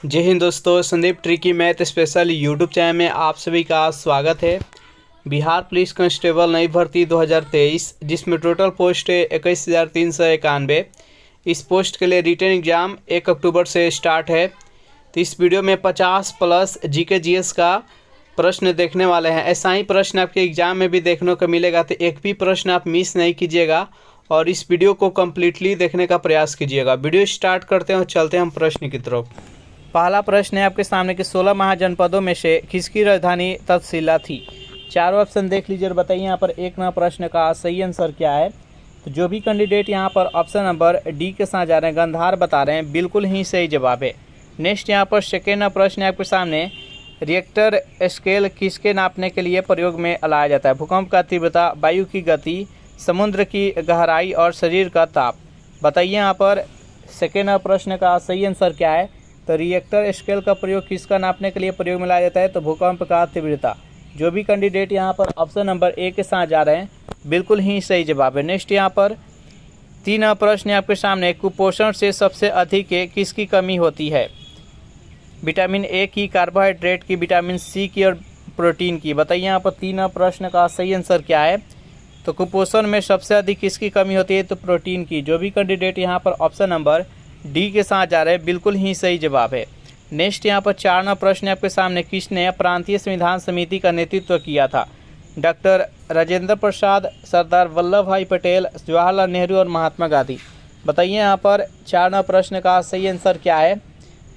जय हिंद दोस्तों, Sandeep tricky math special YouTube channel में आप सभी का स्वागत है। बिहार पुलिस कांस्टेबल नई भर्ती 2023 जिसमें टोटल पोस्ट है 21,391। इस पोस्ट के लिए रिटन एग्ज़ाम 1 अक्टूबर से स्टार्ट है। तो इस वीडियो में 50 प्लस जीके जीएस का प्रश्न देखने वाले हैं। ऐसा ही प्रश्न आपके एग्ज़ाम में भी देखने को मिलेगा, तो एक भी प्रश्न आप मिस नहीं कीजिएगा और इस वीडियो को कम्प्लीटली देखने का प्रयास कीजिएगा। वीडियो स्टार्ट करते हैं और चलते हैं हम प्रश्न की तरफ। पहला प्रश्न है आपके सामने कि 16 महाजनपदों में से किसकी राजधानी तक्षशिला थी। चारों ऑप्शन देख लीजिए और बताइए यहाँ पर एक नंबर प्रश्न का सही आंसर क्या है। तो जो भी कैंडिडेट यहाँ पर ऑप्शन नंबर डी के साथ जा रहे हैं, गंधार बता रहे हैं, बिल्कुल ही सही जवाब है। नेक्स्ट यहाँ पर सेकेंड प्रश्न है आपके सामने, रिएक्टर स्केल किसके नापने के लिए प्रयोग में लाया जाता है। भूकंप का तीव्रता, वायु की गति, समुद्र की गहराई और शरीर का ताप। बताइए यहाँ पर सेकेंड प्रश्न का सही आंसर क्या है। तो रिएक्टर स्केल का प्रयोग किसका नापने के लिए प्रयोग में लाया जाता है, तो भूकंप का तीव्रता। जो भी कैंडिडेट यहाँ पर ऑप्शन नंबर ए के साथ जा रहे हैं, बिल्कुल ही सही जवाब है। नेक्स्ट यहाँ पर तीन प्रश्न है आपके सामने, कुपोषण से सबसे अधिक किसकी कमी होती है। विटामिन ए की, कार्बोहाइड्रेट की, विटामिन सी की और प्रोटीन की। बताइए यहाँ पर तीन प्रश्न का सही आंसर क्या है। तो कुपोषण में सबसे अधिक किसकी कमी होती है, तो प्रोटीन की। जो भी कैंडिडेट यहाँ पर ऑप्शन नंबर डी के साथ जा रहे हैं, बिल्कुल ही सही जवाब है। नेक्स्ट यहाँ पर चार प्रश्न आपके सामने, किसने प्रांतीय संविधान समिति का नेतृत्व किया था। डॉक्टर राजेंद्र प्रसाद, सरदार वल्लभ भाई पटेल, जवाहरलाल नेहरू और महात्मा गांधी। बताइए यहाँ पर चार प्रश्न का सही आंसर क्या है।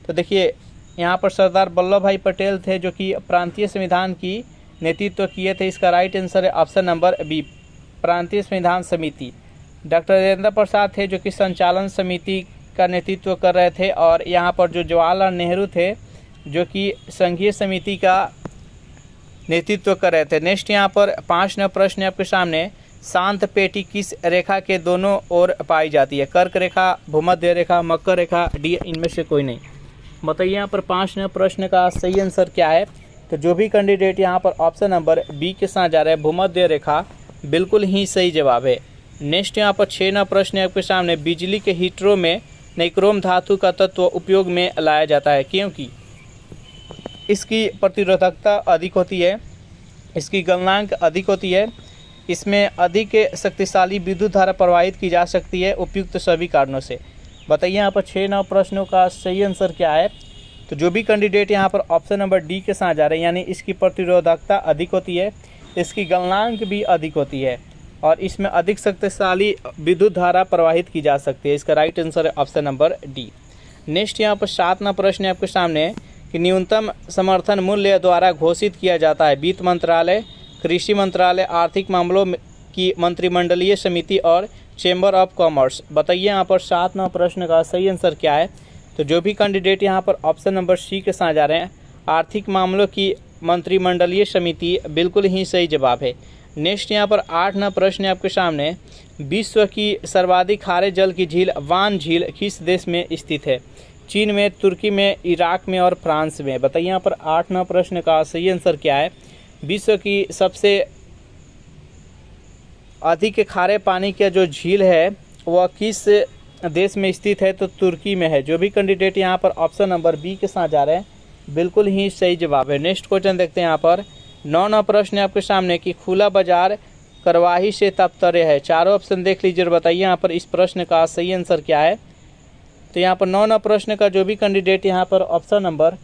तो देखिए यहाँ पर सरदार वल्लभ भाई पटेल थे जो कि प्रांतीय संविधान की नेतृत्व किए थे। इसका राइट आंसर है ऑप्शन नंबर बी, प्रांतीय संविधान समिति। डॉक्टर राजेंद्र प्रसाद थे जो कि संचालन समिति का नेतृत्व कर रहे थे, और यहाँ पर जो जवाहरलाल नेहरू थे जो कि संघीय समिति का नेतृत्व कर रहे थे। नेक्स्ट यहाँ पर पाँच प्रश्न आपके सामने, शांत पेटी किस रेखा के दोनों ओर पाई जाती है। कर्क रेखा, भूमध्य रेखा, मकर रेखा, डी इनमें से कोई नहीं। बताइए यहाँ पर पाँच प्रश्न का सही आंसर क्या है। तो जो भी कैंडिडेट यहाँ पर ऑप्शन नंबर बी के साथ जा रहे हैं, भूमध्य रेखा, बिल्कुल ही सही जवाब है। नेक्स्ट यहाँ पर छः प्रश्न आपके सामने, बिजली के हीटरों में नाइक्रोम धातु का तत्व उपयोग में लाया जाता है क्योंकि इसकी प्रतिरोधकता अधिक होती है, इसकी गलनांक अधिक होती है, इसमें अधिक शक्तिशाली विद्युत धारा प्रवाहित की जा सकती है, उपयुक्त सभी कारणों से। बताइए यहाँ पर 6 प्रश्नों का सही आंसर क्या है। तो जो भी कैंडिडेट यहाँ पर ऑप्शन नंबर डी के साथ जा रहे हैं, यानी इसकी प्रतिरोधकता अधिक होती है, इसकी गलनांक भी अधिक होती है और इसमें अधिक शक्तिशाली विद्युत धारा प्रवाहित की जा सकती है। इसका राइट आंसर है ऑप्शन नंबर डी। नेक्स्ट यहाँ पर 7 प्रश्न है आपके सामने कि न्यूनतम समर्थन मूल्य द्वारा घोषित किया जाता है। वित्त मंत्रालय, कृषि मंत्रालय, आर्थिक मामलों की मंत्रिमंडलीय समिति और चेंबर ऑफ कॉमर्स। बताइए यहाँ पर 7 प्रश्न का सही आंसर क्या है। तो जो भी कैंडिडेट यहाँ पर ऑप्शन नंबर सी के साथ जा रहे हैं, आर्थिक मामलों की मंत्रिमंडलीय समिति, बिल्कुल ही सही जवाब है। नेक्स्ट यहाँ पर 8 प्रश्न है आपके सामने, विश्व की सर्वाधिक खारे जल की झील वान झील किस देश में स्थित है। चीन में, तुर्की में, इराक में और फ्रांस में। बताइए यहाँ पर 8 प्रश्न का सही आंसर क्या है। विश्व की सबसे अधिक खारे पानी का जो झील है वह किस देश में स्थित है, तो तुर्की में है। जो भी कैंडिडेट यहाँ पर ऑप्शन नंबर बी के साथ जा रहे हैं, बिल्कुल ही सही जवाब है। नेक्स्ट क्वेश्चन देखते हैं यहाँ पर 9 प्रश्न है आपके सामने कि खुला बाजार करवाही से तात्पर्य है। चारों ऑप्शन देख लीजिए और बताइए यहाँ पर इस प्रश्न का सही आंसर क्या है। तो यहाँ पर 9 प्रश्न का जो भी कैंडिडेट यहाँ पर ऑप्शन नंबर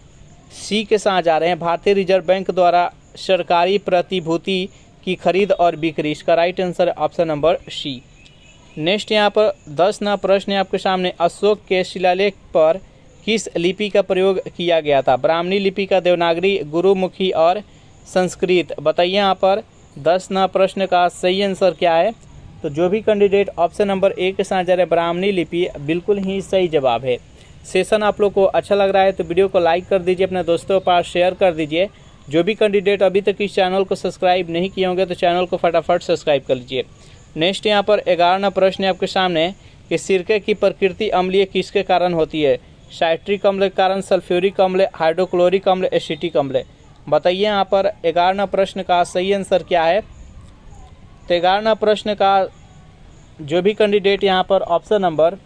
सी के साथ जा रहे हैं, भारतीय रिजर्व बैंक द्वारा सरकारी प्रतिभूति की खरीद और बिक्री। इसका राइट आंसर है ऑप्शन नंबर सी। नेक्स्ट यहाँ पर 10 प्रश्न है आपके सामने, अशोक के शिलालेख पर किस लिपि का प्रयोग किया गया था। ब्राह्मणी लिपि का, देवनागरी, गुरुमुखी और संस्कृत। बताइए यहाँ पर 10 प्रश्न का सही आंसर क्या है। तो जो भी कैंडिडेट ऑप्शन नंबर ए के साथ जा रहे हैं, ब्राह्मणी लिपि, बिल्कुल ही सही जवाब है। सेशन आप लोग को अच्छा लग रहा है तो वीडियो को लाइक कर दीजिए, अपने दोस्तों के पास शेयर कर दीजिए। जो भी कैंडिडेट अभी तक इस चैनल को सब्सक्राइब नहीं किए होंगे तो चैनल को फटाफट सब्सक्राइब कर लीजिए। नेक्स्ट यहाँ पर 11 प्रश्न है आपके सामने कि सिरके की प्रकृति अम्लीय किसके कारण होती है। साइट्रिक अम्ल के कारण, सल्फ्यूरिक अम्ल, हाइड्रोक्लोरिक अम्ल, एसिटिक अम्ल। बताइए यहाँ पर 11 प्रश्न का सही आंसर क्या है। तो 11 प्रश्न का जो भी कैंडिडेट यहाँ पर ऑप्शन नंबर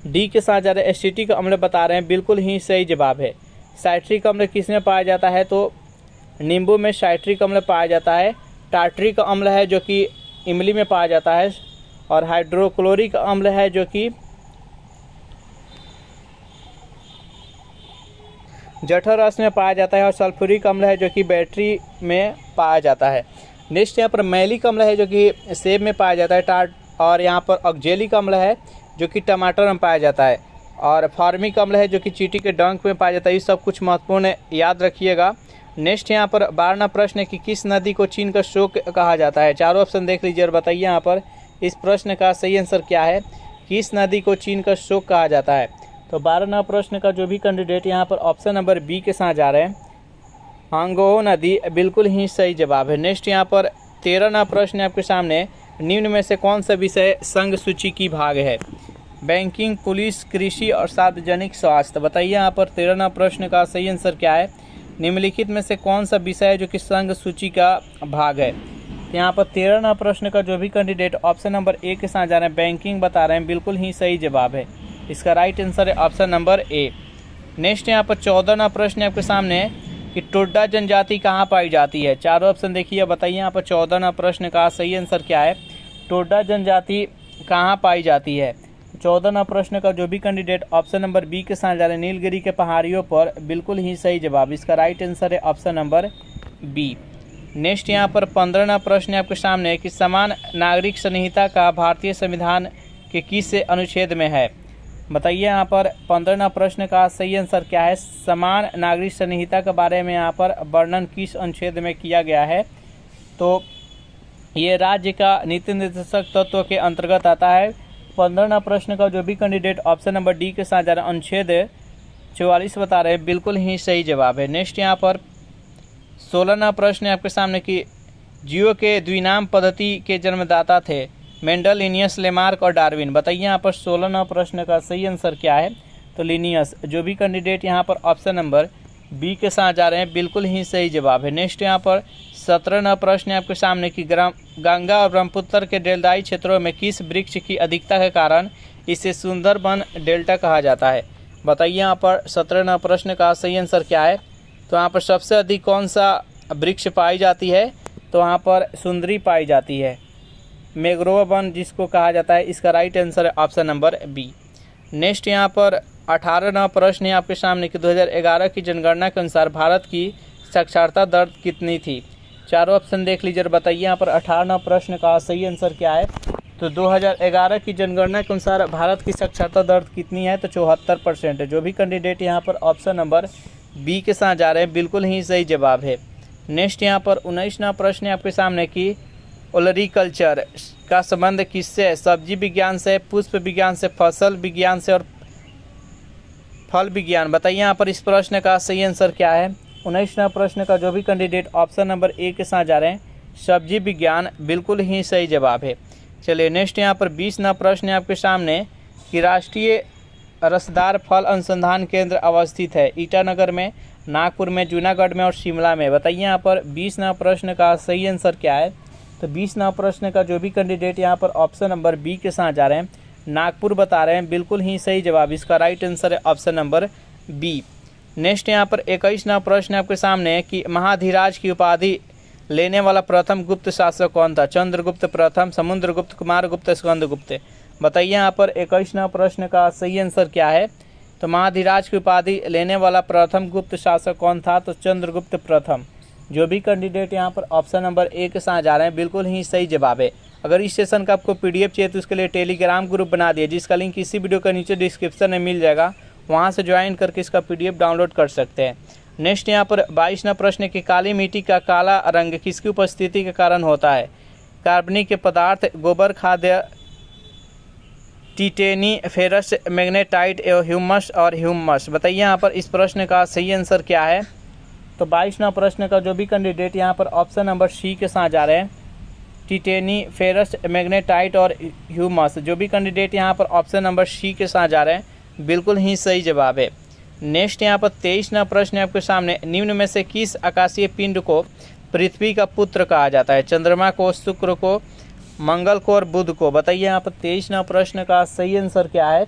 डी के साथ जा रहे हैं एसिटिक अम्ल बता रहे हैं, बिल्कुल ही सही जवाब है। साइट्रिक अम्ल किसमें पाया जाता है, तो नींबू में साइट्रिक अम्ल पाया जाता है। टार्ट्रिक अम्ल है जो कि इमली में पाया जाता है, और हाइड्रोक्लोरिक अम्ल है जो कि जठर रस में पाया जाता है, और सल्फ्यूरिक अम्ल है जो कि बैटरी में पाया जाता है। नेक्स्ट यहाँ पर मैलिक अम्ल है जो कि सेब में पाया जाता है, और यहाँ पर ऑक्जेलिक अम्ल है जो कि टमाटर में पाया जाता है, और फार्मिक अम्ल है जो कि चींटी के डंक में पाया जाता है। ये सब कुछ महत्वपूर्ण याद रखिएगा। नेक्स्ट यहाँ पर 12वां प्रश्न है कि किस नदी को चीन का शोक कहा जाता है। चारों ऑप्शन देख लीजिए और बताइए यहाँ पर इस प्रश्न का सही आंसर क्या है। किस नदी को चीन का शोक कहा जाता है, तो 12वां प्रश्न का जो भी कैंडिडेट यहाँ पर ऑप्शन नंबर बी के साथ जा रहे हैं, हांगो नदी, बिल्कुल ही सही जवाब है। नेक्स्ट यहाँ पर 13वां प्रश्न आपके सामने, निम्न में से कौन सा विषय संघ सूची की भाग है। बैंकिंग, पुलिस, कृषि और सार्वजनिक स्वास्थ्य। बताइए यहाँ पर 13वां प्रश्न का सही आंसर क्या है। निम्नलिखित में से कौन सा विषय है जो कि संघ सूची का भाग है। यहाँ पर 13वां प्रश्न का जो भी कैंडिडेट ऑप्शन नंबर ए के साथ जा रहे हैं, बैंकिंग बता रहे हैं, बिल्कुल ही सही जवाब है। इसका राइट आंसर है ऑप्शन नंबर ए। नेक्स्ट यहाँ पर 14वां प्रश्न आपके सामने कि टोड्डा जनजाति कहाँ पाई जाती है। चारों ऑप्शन देखिए, बताइए यहाँ पर 14वां प्रश्न का सही आंसर क्या है। टोड्डा जनजाति कहाँ पाई जाती है। 14वां प्रश्न का जो भी कैंडिडेट ऑप्शन नंबर बी के साथ जा रहे हैं, नीलगिरी के पहाड़ियों पर, बिल्कुल ही सही जवाब। इसका राइट आंसर है ऑप्शन नंबर बी। नेक्स्ट यहाँ पर 15वां प्रश्न आपके सामने कि समान नागरिक संहिता का भारतीय संविधान के किस अनुच्छेद में है। बताइए यहाँ पर 15वां प्रश्न का सही आंसर क्या है। समान नागरिक संहिता के बारे में यहाँ पर वर्णन किस अनुच्छेद में किया गया है, तो ये राज्य का नीति निर्देशक तत्व के अंतर्गत आता है। 15वां प्रश्न का जो भी कैंडिडेट ऑप्शन नंबर डी के साथ जा रहा है, अनुच्छेद 44 बता रहे हैं, बिल्कुल ही सही जवाब है। नेक्स्ट यहाँ पर 16वां प्रश्न है आपके सामने कि जियो के द्विनाम पद्धति के जन्मदाता थे, मेंडल, लिनियस, लेमार्क और डार्विन। बताइए यहाँ पर 16वां प्रश्न का सही आंसर क्या है, तो लिनियस। जो भी कैंडिडेट यहाँ पर ऑप्शन नंबर बी के साथ जा रहे हैं, बिल्कुल ही सही जवाब है। नेक्स्ट यहाँ पर 17वां प्रश्न है आपके सामने कि गंगा और ब्रह्मपुत्र के डेल्टाई क्षेत्रों में किस वृक्ष की अधिकता के कारण इसे सुंदरबन डेल्टा कहा जाता है। बताइए यहाँ पर 17वां प्रश्न का सही आंसर क्या है। तो यहाँ पर सबसे अधिक कौन सा वृक्ष पाई जाती है, तो यहाँ पर सुंदरी पाई जाती है, मैंग्रोव वन जिसको कहा जाता है। इसका राइट आंसर है ऑप्शन नंबर बी। नेक्स्ट यहाँ पर 18वां प्रश्न है आपके सामने कि 2011 की जनगणना के अनुसार भारत की साक्षरता दर कितनी थी। चारों ऑप्शन देख लीजिए और बताइए यहाँ पर 18वां प्रश्न का सही आंसर क्या है। तो 2011 की जनगणना के अनुसार भारत की साक्षरता दर कितनी है, तो 74% है। जो भी कैंडिडेट यहाँ पर ऑप्शन नंबर बी के साथ जा रहे हैं, बिल्कुल ही सही जवाब है। नेक्स्ट यहाँ पर 19वां प्रश्न है आपके सामने कि ओलरीकल्चर का संबंध किससे है। सब्जी विज्ञान से, पुष्प विज्ञान से, फसल विज्ञान से और फल विज्ञान। बताइए यहाँ पर इस प्रश्न का सही आंसर क्या है। 19वां प्रश्न का जो भी कैंडिडेट ऑप्शन नंबर ए के साथ जा रहे हैं, सब्जी विज्ञान, बिल्कुल ही सही जवाब है। चलिए नेक्स्ट यहाँ पर 20वां प्रश्न है आपके सामने कि राष्ट्रीय रसदार फल अनुसंधान केंद्र अवस्थित है ईटानगर में, नागपुर में, जूनागढ़ में और शिमला में। बताइए यहाँ पर 20वां प्रश्न का सही आंसर क्या है। तो 20वां प्रश्न का जो भी कैंडिडेट यहाँ पर ऑप्शन नंबर बी के साथ जा रहे हैं, नागपुर बता रहे हैं, बिल्कुल ही सही जवाब। इसका राइट आंसर है ऑप्शन नंबर बी। नेक्स्ट यहाँ पर 21वां प्रश्न आपके सामने कि महाधिराज की उपाधि लेने वाला प्रथम गुप्त शासक कौन था। चंद्रगुप्त प्रथम, समुद्रगुप्त, कुमारगुप्त, स्कंदगुप्त। बताइए यहाँ पर 21वां प्रश्न का सही आंसर क्या है। तो महाधिराज की उपाधि लेने वाला प्रथम गुप्त शासक कौन था, तो चंद्रगुप्त प्रथम। जो भी कैंडिडेट यहाँ पर ऑप्शन नंबर ए के साथ जा रहे हैं, बिल्कुल ही सही जवाब है। अगर इस सेशन का आपको पीडीएफ चाहिए तो उसके लिए टेलीग्राम ग्रुप बना दिए, जिसका लिंक इसी वीडियो के नीचे डिस्क्रिप्शन में मिल जाएगा, वहाँ से ज्वाइन करके इसका पीडीएफ डाउनलोड कर सकते हैं। नेक्स्ट यहाँ पर 22वां प्रश्न कि काली मिट्टी का काला रंग किसकी उपस्थिति के कारण होता है। कार्बनिक पदार्थ, गोबर, खाद्य, टिटेनी, फेरस, मैग्नेटाइट एवं ह्यूमस और ह्यूमस। बताइए यहाँ पर इस प्रश्न का सही आंसर क्या है। तो 22वां प्रश्न का जो भी कैंडिडेट यहाँ पर ऑप्शन नंबर सी के साथ जा रहे हैं, टिटेनी, फेरस, मैग्नेटाइट और ह्यूमस। जो भी कैंडिडेट यहाँ पर ऑप्शन नंबर सी के साथ जा रहे हैं, बिल्कुल ही सही जवाब है। नेक्स्ट यहाँ पर 23वां प्रश्न है आपके सामने, निम्न में से किस आकाशीय पिंड को पृथ्वी का पुत्र कहा जाता है। चंद्रमा को, शुक्र को, मंगल को और बुध को। बताइए यहाँ पर 23वां प्रश्न का सही आंसर क्या है।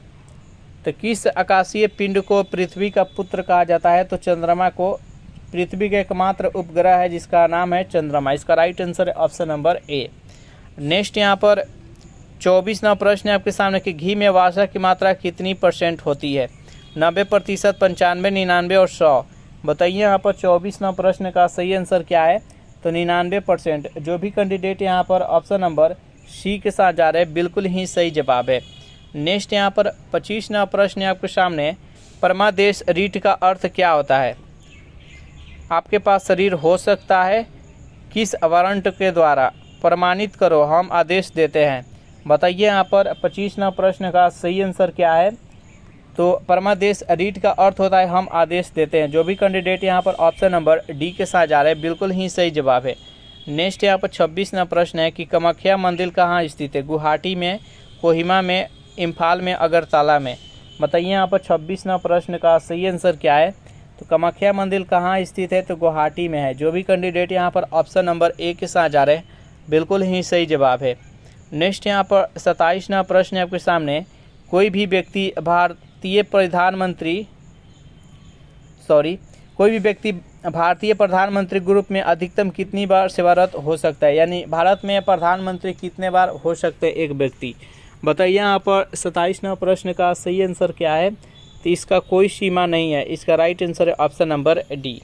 तो किस आकाशीय पिंड को पृथ्वी का पुत्र कहा जाता है? तो चंद्रमा को पृथ्वी का एकमात्र उपग्रह है जिसका नाम है चंद्रमा। इसका राइट आंसर है ऑप्शन नंबर ए। नेक्स्ट यहाँ पर 24वां प्रश्न है आपके सामने कि घी में वसा की मात्रा कितनी % होती है? 90%, 95, 99 और 100। बताइए यहाँ पर 24वां प्रश्न का सही आंसर क्या है? तो 99%। जो भी कैंडिडेट यहाँ पर ऑप्शन नंबर सी के साथ जा रहे हैं बिल्कुल ही सही जवाब है। नेक्स्ट यहाँ पर 25वां प्रश्न है आपके सामने, परमादेश रीट का अर्थ क्या होता है? आपके पास शरीर हो सकता है, किस वारंट के द्वारा प्रमाणित करो हम आदेश देते हैं? बताइए यहाँ पर 25वां प्रश्न का सही आंसर क्या है? तो परमादेश रीट का अर्थ होता है हम आदेश देते हैं। जो भी कैंडिडेट यहाँ पर ऑप्शन नंबर डी के साथ जा रहे हैं बिल्कुल ही सही जवाब है। नेक्स्ट यहाँ पर 26वां प्रश्न है कि कामाख्या मंदिर कहाँ स्थित है? गुवाहाटी में, कोहिमा में, इम्फाल में, अगरतला में। बताइए यहाँ पर 26वां प्रश्न का सही आंसर क्या है? तो कामाख्या मंदिर कहाँ स्थित है? तो गुवाहाटी में है। जो भी कैंडिडेट यहाँ पर ऑप्शन नंबर ए के साथ जा रहे हैं बिल्कुल ही सही जवाब है। नेक्स्ट यहाँ पर 27वां प्रश्न है आपके सामने, कोई भी व्यक्ति भारतीय प्रधानमंत्री ग्रुप में अधिकतम कितनी बार सेवारत हो सकता है? यानी भारत में प्रधानमंत्री कितने बार हो सकते हैं एक व्यक्ति? बताइए यहाँ पर 27वां प्रश्न का सही आंसर क्या है? तो इसका कोई सीमा नहीं है। इसका राइट आंसर है ऑप्शन नंबर डी।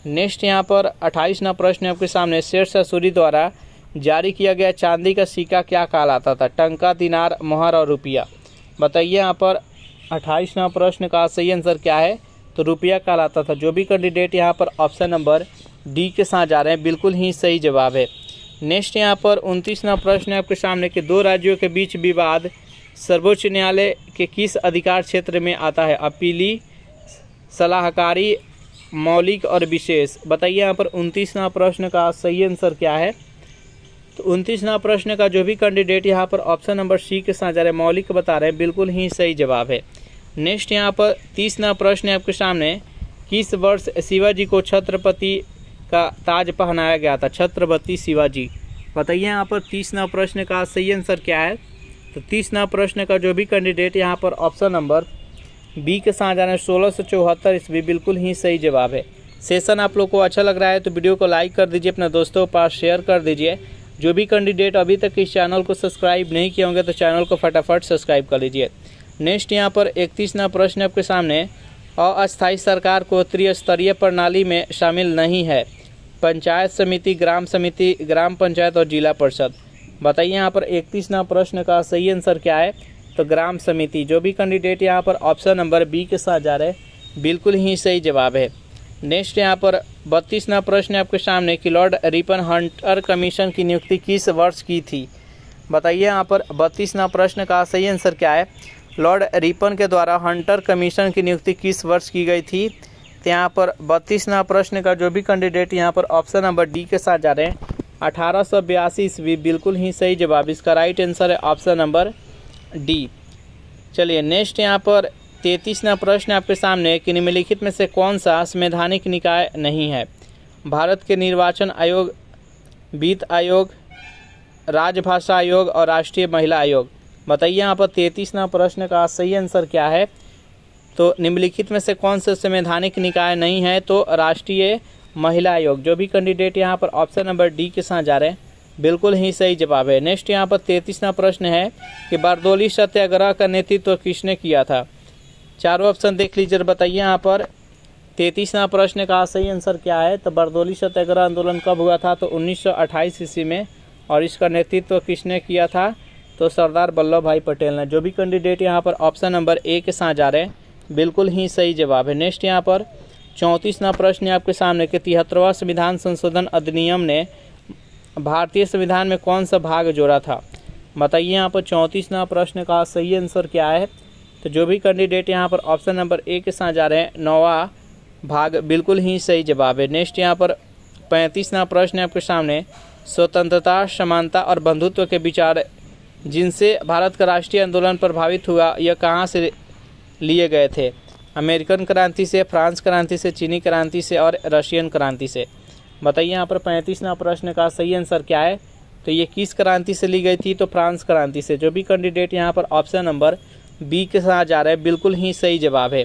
नेक्स्ट यहाँ पर 28वां प्रश्न आपके सामने, शेरशाह सूरी द्वारा जारी किया गया चांदी का सिक्का क्या कहलाता था? टंका, दिनार, मोहर और रुपया। बताइए यहाँ पर 28वां प्रश्न का सही आंसर क्या है? तो रुपया कहलाता था। जो भी कैंडिडेट यहाँ पर ऑप्शन नंबर डी के साथ जा रहे हैं बिल्कुल ही सही जवाब है। नेक्स्ट यहाँ पर 29वां प्रश्न है आपके सामने कि दो राज्यों के बीच विवाद सर्वोच्च न्यायालय के किस अधिकार क्षेत्र में आता है? अपीली, सलाहकारी, मौलिक और विशेष। बताइए यहाँ पर 29वां प्रश्न का सही आंसर क्या है? तो 29वां प्रश्न का जो भी कैंडिडेट यहाँ पर ऑप्शन नंबर सी के साथ जा रहे हैं मौलिक बता रहे हैं बिल्कुल ही सही जवाब है। नेक्स्ट यहाँ पर 30वां प्रश्न है आपके सामने, किस वर्ष शिवाजी को छत्रपति का ताज पहनाया गया था? छत्रपति शिवाजी। बताइए यहाँ पर 30वां प्रश्न का सही आंसर क्या है? तो 30वां प्रश्न का जो भी कैंडिडेट यहाँ पर ऑप्शन नंबर बी के साथ जा रहे हैं 1674 ईस्वी बिल्कुल ही सही जवाब है। सेशन आप लोग को अच्छा लग रहा है तो वीडियो को लाइक कर दीजिए, अपने दोस्तों के पास शेयर कर दीजिए। जो भी कैंडिडेट अभी तक इस चैनल को सब्सक्राइब नहीं किए होंगे तो चैनल को फटाफट सब्सक्राइब कर लीजिए। नेक्स्ट यहाँ पर 31वां प्रश्न आपके सामने, अस्थायी सरकार को त्रिस्तरीय प्रणाली में शामिल नहीं है? पंचायत समिति, ग्राम पंचायत और जिला परिषद। बताइए यहाँ पर 31वां प्रश्न का सही आंसर क्या है? तो ग्राम समिति। जो भी कैंडिडेट यहाँ पर ऑप्शन नंबर बी के साथ जा रहे हैं बिल्कुल ही सही जवाब है। नेक्स्ट यहाँ पर 32वां प्रश्न है आपके सामने कि लॉर्ड रिपन हंटर कमीशन की नियुक्ति किस वर्ष की थी? बताइए यहाँ पर 32वां प्रश्न का सही आंसर क्या है? लॉर्ड रिपन के द्वारा हंटर कमीशन की नियुक्ति किस वर्ष की गई थी? तो यहाँ पर 32वां प्रश्न का जो भी कैंडिडेट यहाँ पर ऑप्शन नंबर डी के साथ जा रहे हैं 1882 ईस्वी बिल्कुल ही सही जवाब। इसका राइट आंसर है ऑप्शन नंबर डी। चलिए नेक्स्ट यहाँ पर 33वां प्रश्न आपके सामने कि निम्नलिखित में से कौन सा संवैधानिक निकाय नहीं है? भारत के निर्वाचन आयोग, वित्त आयोग, राजभाषा आयोग और राष्ट्रीय महिला आयोग। बताइए यहाँ पर 33वां प्रश्न का सही आंसर क्या है? तो निम्नलिखित में से कौन सा संवैधानिक निकाय नहीं है? तो राष्ट्रीय महिला आयोग। जो भी कैंडिडेट यहाँ पर ऑप्शन नंबर डी के साथ जा रहे हैं बिल्कुल ही सही जवाब है। नेक्स्ट यहाँ पर 33वां प्रश्न है कि बारदोली सत्याग्रह का नेतृत्व किसने किया था? चारों ऑप्शन देख लीजिए। बताइए यहाँ पर 33वां प्रश्न का सही आंसर क्या है? तो बारदोली सत्याग्रह आंदोलन कब हुआ था? तो 1928 ईस्वी में। और इसका नेतृत्व किसने किया था? तो सरदार वल्लभ भाई पटेल ने। जो भी कैंडिडेट यहाँ पर ऑप्शन नंबर ए के साथ जा रहे हैं बिल्कुल ही सही जवाब है। नेक्स्ट यहाँ पर 34वां प्रश्न है आपके सामने कि 73वां संविधान संशोधन अधिनियम ने भारतीय संविधान में कौन सा भाग जोड़ा था? बताइए यहाँ पर 34वां प्रश्न का सही आंसर क्या है? तो जो भी कैंडिडेट यहाँ पर ऑप्शन नंबर ए के साथ जा रहे हैं 9वां भाग बिल्कुल ही सही जवाब है। नेक्स्ट यहाँ पर 35वां प्रश्न है आपके सामने, स्वतंत्रता, समानता और बंधुत्व के विचार जिनसे भारत का राष्ट्रीय आंदोलन प्रभावित हुआ यह कहाँ से लिए गए थे? अमेरिकन क्रांति से, फ्रांस क्रांति से, चीनी क्रांति से और रशियन क्रांति से। बताइए यहाँ पर 35वां प्रश्न का सही आंसर क्या है? तो ये किस क्रांति से ली गई थी? तो फ्रांस क्रांति से। जो भी कैंडिडेट यहाँ पर ऑप्शन नंबर बी के साथ जा रहे हैं, बिल्कुल ही सही जवाब है।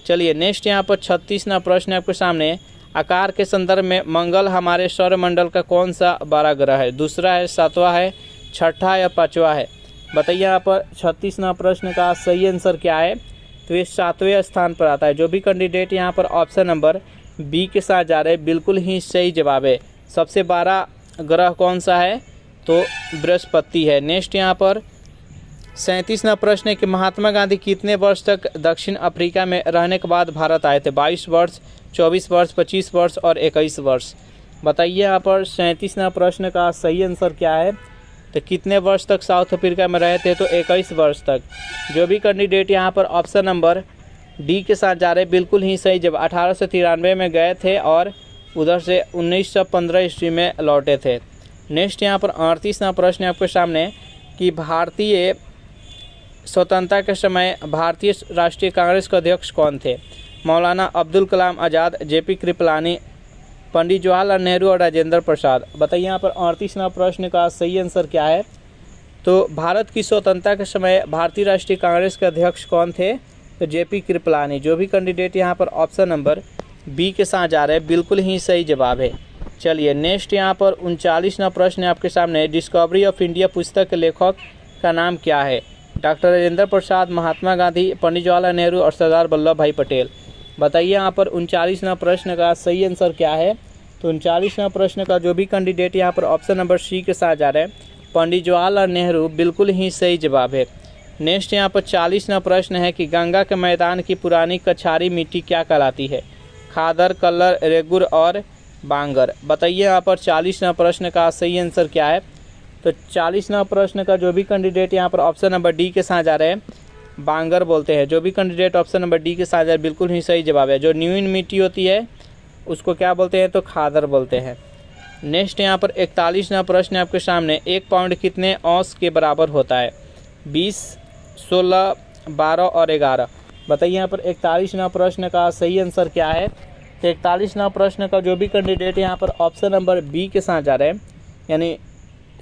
चलिए नेक्स्ट यहाँ पर 36वां प्रश्न आपके सामने। आकार के संदर्भ में मंगल हमारे सौरमंडल का कौन सा बड़ा ग्रह है? दूसरा है, सातवां है, छठा या पाँचवा है? बताइए यहाँ पर 36वां प्रश्न का सही आंसर क्या है? तो ये 7वें स्थान पर आता है। जो भी कैंडिडेट यहाँ पर ऑप्शन नंबर बी के साथ जा रहे हैं, बिल्कुल ही सही जवाब है। सबसे बड़ा ग्रह कौन सा है? तो बृहस्पति है। नेक्स्ट यहाँ पर 37वां प्रश्न है कि महात्मा गांधी कितने वर्ष तक दक्षिण अफ्रीका में रहने के बाद भारत आए थे? 22 वर्ष, 24 वर्ष, 25 वर्ष और 21 वर्ष? बताइए यहाँ पर 37वां प्रश्न का सही आंसर क्या है? तो कितने वर्ष तक साउथ अफ्रीका में रहे थे? तो 21 वर्ष तक। जो भी कैंडिडेट यहाँ पर ऑप्शन नंबर डी के साथ जा रहे हैं, बिल्कुल ही सही। जब 1893 में गए थे और उधर से 1915 ईस्वी में लौटे थे। नेक्स्ट यहाँ पर 38वां प्रश्न आपके सामने कि भारतीय स्वतंत्रता के समय भारतीय राष्ट्रीय कांग्रेस के अध्यक्ष कौन थे? मौलाना अब्दुल कलाम आज़ाद, जेपी कृपलानी, पंडित जवाहरलाल नेहरू और राजेंद्र प्रसाद? बताइए यहाँ पर 38वां प्रश्न का सही आंसर क्या है? तो भारत की स्वतंत्रता के समय भारतीय राष्ट्रीय कांग्रेस के अध्यक्ष कौन थे? तो जेपी कृपलानी। जो भी कैंडिडेट यहाँ पर ऑप्शन नंबर बी के साथ जा रहे हैं, बिल्कुल ही सही जवाब है। चलिए नेक्स्ट यहाँ पर 39वां प्रश्न है आपके सामने। डिस्कवरी ऑफ इंडिया पुस्तक के लेखक का नाम क्या है? डॉक्टर राजेंद्र प्रसाद, महात्मा गांधी, पंडित जवाहरलाल नेहरू और सरदार वल्लभ भाई पटेल? बताइए यहाँ पर 39वां प्रश्न का सही आंसर क्या है? तो 39वां प्रश्न का जो भी कैंडिडेट यहाँ पर ऑप्शन नंबर सी के साथ जा रहे हैं, पंडित जवाहरलाल नेहरू, बिल्कुल ही सही जवाब है। नेक्स्ट यहाँ पर 40वां प्रश्न है कि गंगा के मैदान की पुरानी कछारी मिट्टी क्या कहलाती है? खादर, कल्लर, रेगुर और बांगर? बताइए यहाँ पर 40वां प्रश्न का सही आंसर क्या है? तो 40वां प्रश्न का जो भी कैंडिडेट यहाँ पर ऑप्शन नंबर डी के साथ जा रहे हैं, बांगर बोलते हैं। जो भी कैंडिडेट ऑप्शन नंबर डी के साथ जा रहे हैं, बिल्कुल ही सही जवाब है। जो न्यून मिट्टी होती है उसको क्या बोलते हैं? तो खादर बोलते हैं। नेक्स्ट यहाँ पर 41वां प्रश्न है आपके सामने। 1 पाउंड कितने औंस के बराबर होता है? 20, 16, 12 और 11? बताइए यहाँ पर 41वां प्रश्न का सही आंसर क्या है? तो 41वां प्रश्न का जो भी कैंडिडेट यहाँ पर ऑप्शन नंबर बी के साथ जा रहे हैं, यानी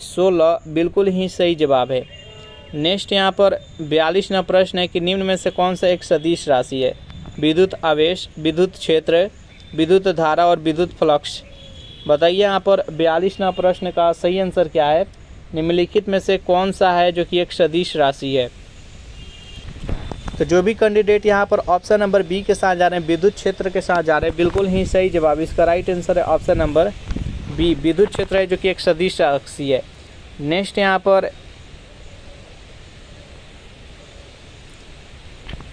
16, बिल्कुल ही सही जवाब है। नेक्स्ट यहाँ पर 42वां प्रश्न है कि निम्न में से कौन सा एक सदिश राशि है? विद्युत आवेश, विद्युत क्षेत्र, विद्युत धारा और विद्युत फ्लक्स? बताइए यहाँ पर 42वां प्रश्न का सही आंसर क्या है? निम्नलिखित में से कौन सा है जो कि एक सदिश राशि है? तो जो भी कैंडिडेट यहाँ पर ऑप्शन नंबर बी के साथ जा रहे हैं, विद्युत क्षेत्र के साथ जा रहे हैं, बिल्कुल ही सही जवाब। इसका राइट आंसर है ऑप्शन नंबर बी, विद्युत क्षेत्र है जो कि एक सदिश राशि है। नेक्स्ट यहाँ पर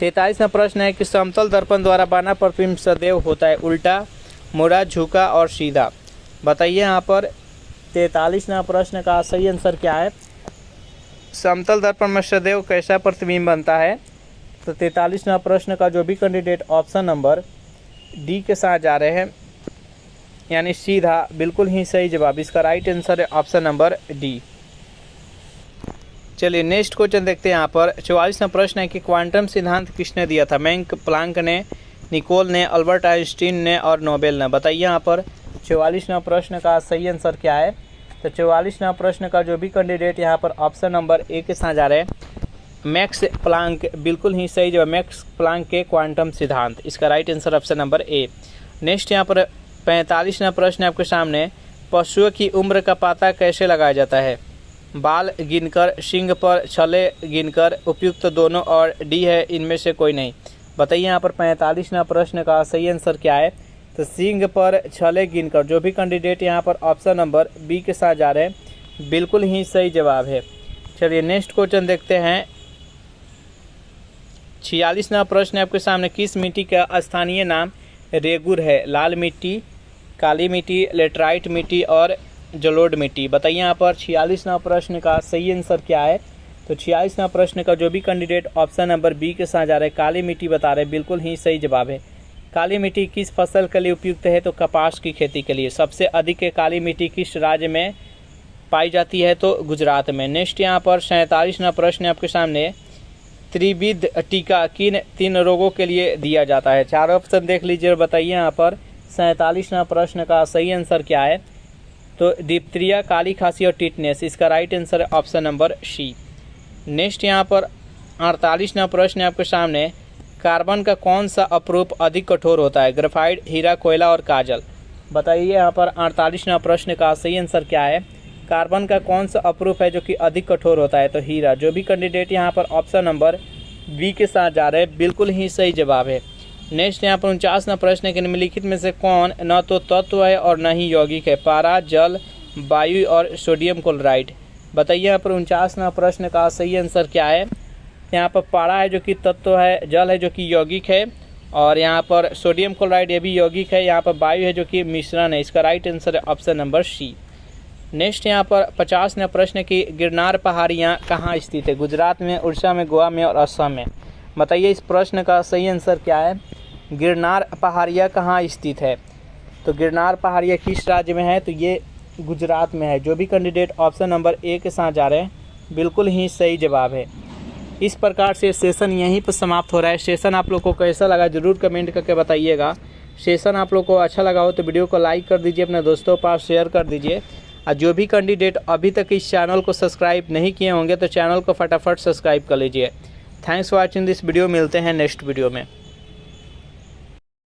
43वां प्रश्न है कि समतल दर्पण द्वारा बना प्रतिबिंब सदैव होता है उल्टा, मुड़ा, झुका और सीधा? बताइए यहाँ पर 43वां प्रश्न का सही आंसर क्या है? समतल दर्पण में सदैव कैसा प्रतिबिंब बनता है? तो 43वां प्रश्न का जो भी कैंडिडेट ऑप्शन नंबर डी के साथ जा रहे हैं, यानी सीधा, बिल्कुल ही सही जवाब। इसका राइट आंसर है ऑप्शन नंबर डी। चलिए नेक्स्ट क्वेश्चन देखते हैं यहाँ पर। 44वां प्रश्न है कि क्वांटम सिद्धांत किसने दिया था? मैक्स प्लांक ने, निकोल ने, अल्बर्ट आइंस्टीन ने और नोबेल ने? बताइए यहाँ पर 44वां प्रश्न का सही आंसर क्या है? तो 44वां प्रश्न का जो भी कैंडिडेट यहाँ पर ऑप्शन नंबर ए के साथ जा रहे हैं, मैक्स प्लांक, बिल्कुल ही सही जवाब। मैक्स प्लांक के क्वांटम सिद्धांत, इसका right answer option number A. Next यहाँ पर 45वां प्रश्न आपके सामने। पशुओं की उम्र का पता कैसे लगाया जाता है? बाल गिनकर, सींग पर छले गिनकर, उपयुक्त दोनों और डी है इनमें से कोई नहीं? बताइए यहाँ पर 45वां प्रश्न का सही आंसर क्या है? तो सींग पर छले गिनकर। जो भी कैंडिडेट यहाँ पर ऑप्शन नंबर बी के साथ जा रहे हैं, बिल्कुल ही सही जवाब है। चलिए नेक्स्ट क्वेश्चन देखते हैं। 46वां प्रश्न आपके सामने। किस मिट्टी का स्थानीय नाम रेगुर है? लाल मिट्टी, काली मिट्टी, लेटराइट मिट्टी और जलोढ़ मिट्टी? बताइए यहाँ पर 46वां प्रश्न का सही आंसर क्या है? तो 46वां प्रश्न का जो भी कैंडिडेट ऑप्शन नंबर बी के साथ जा रहे हैं, काली मिट्टी बता रहे हैं, बिल्कुल ही सही जवाब है। काली मिट्टी किस फसल के लिए उपयुक्त है? तो कपास की खेती के लिए। सबसे अधिक काली मिट्टी किस राज्य में पाई जाती है? तो गुजरात में। नेक्स्ट यहाँ पर 47वां प्रश्न आपके सामने। त्रिविध टीका किन 3 रोगों के लिए दिया जाता है? 4 ऑप्शन देख लीजिए और बताइए यहाँ पर 47वां प्रश्न का सही आंसर क्या है? तो डिप्थीरिया, काली खांसी और टिटनेस। इसका राइट आंसर है ऑप्शन नंबर सी। नेक्स्ट यहाँ पर 48वां प्रश्न है आपके सामने, कार्बन का कौन सा अपरूप अधिक कठोर होता है? ग्रेफाइट, हीरा, कोयला और काजल। बताइए यहाँ पर 48वां प्रश्न का सही आंसर क्या है? कार्बन का कौन सा अपरूप है जो कि अधिक कठोर होता है? तो हीरा। जो भी कैंडिडेट यहाँ पर ऑप्शन नंबर बी के साथ जा रहे हैं बिल्कुल ही सही जवाब है। नेक्स्ट यहाँ पर 49वां प्रश्न है कि निम्नलिखित में से कौन न तो तत्व है और न ही यौगिक है? पारा, जल, वायु और सोडियम क्लोराइड। बताइए यहाँ पर 49वां प्रश्न का सही आंसर क्या है? यहाँ पर पारा है जो कि तत्व है, जल है जो कि यौगिक है, और यहाँ पर सोडियम क्लोराइड ये भी यौगिक है, यहाँ पर वायु है जो कि मिश्रण है। इसका राइट आंसर है ऑप्शन नंबर सी। नेक्स्ट यहाँ पर 50वां प्रश्न की गिरनार पहाड़ियाँ कहाँ स्थित है? गुजरात में, उड़ीसा में, गोवा में और असम में। बताइए इस प्रश्न का सही आंसर क्या है? गिरनार पहाड़ियाँ कहाँ स्थित है? तो गिरनार पहाड़ियाँ किस राज्य में है? तो ये गुजरात में है। जो भी कैंडिडेट ऑप्शन नंबर ए के साथ जा रहे हैं बिल्कुल ही सही जवाब है। इस प्रकार से सेशन यहीं पर समाप्त हो रहा है। सेशन आप लोग को कैसा लगा ज़रूर कमेंट करके बताइएगा। सेशन आप लोग को अच्छा लगा हो तो वीडियो को लाइक कर दीजिए, अपने दोस्तों के पास शेयर कर दीजिए। और जो भी कैंडिडेट अभी तक इस चैनल को सब्सक्राइब नहीं किए होंगे तो चैनल को फटाफट सब्सक्राइब कर लीजिए। Thanks for watching this video. मिलते हैं नेक्स्ट वीडियो में।